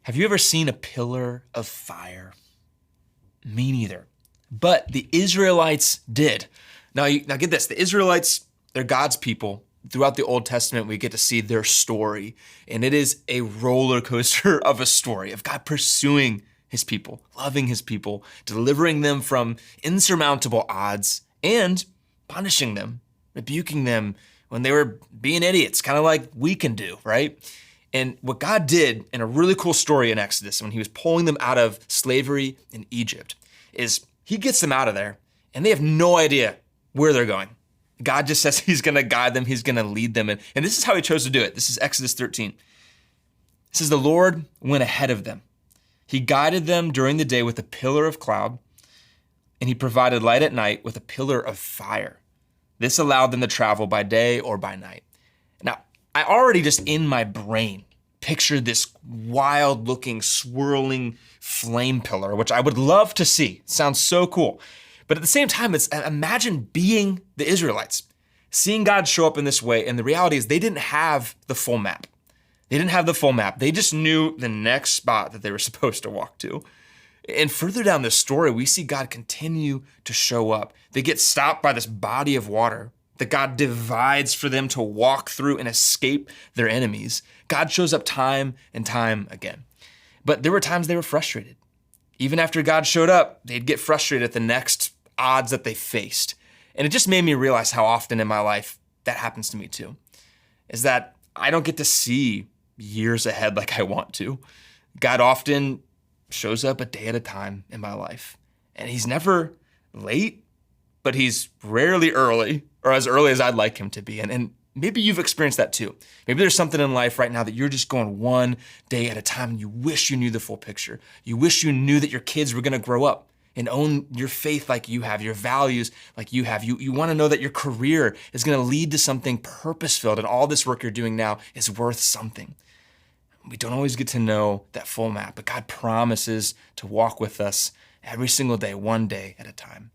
Have you ever seen a pillar of fire? Me neither. But the Israelites did. Now get this, the Israelites, they're God's people. Throughout the Old Testament, we get to see their story. And it is a roller coaster of a story of God pursuing his people, loving his people, delivering them from insurmountable odds, and punishing them, rebuking them when they were being idiots, kind of like we can do, right? And what God did in a really cool story in Exodus, when he was pulling them out of slavery in Egypt, is he gets them out of there and they have no idea where they're going. God just says he's gonna guide them, he's gonna lead them. And this is how he chose to do it. This is Exodus 13. It says, the Lord went ahead of them. He guided them during the day with a pillar of cloud, and he provided light at night with a pillar of fire. This allowed them to travel by day or by night. Now, I already just in my brain pictured this wild looking swirling flame pillar, which I would love to see. It sounds so cool. But at the same time, imagine being the Israelites, seeing God show up in this way. And the reality is they didn't have the full map. They didn't have the full map. They just knew the next spot that they were supposed to walk to. And further down this story, we see God continue to show up. They get stopped by this body of water that God divides for them to walk through and escape their enemies. God shows up time and time again. But there were times they were frustrated. Even after God showed up, they'd get frustrated at the next odds that they faced. And it just made me realize how often in my life that happens to me too, is that I don't get to see years ahead like I want to. God often shows up a day at a time in my life. And he's never late, but he's rarely early, or as early as I'd like him to be. And maybe you've experienced that too. Maybe there's something in life right now that you're just going one day at a time and you wish you knew the full picture. You wish you knew that your kids were gonna grow up and own your faith like you have, your values like you have. You wanna know that your career is gonna lead to something purpose-filled and all this work you're doing now is worth something. We don't always get to know that full map, but God promises to walk with us every single day, one day at a time.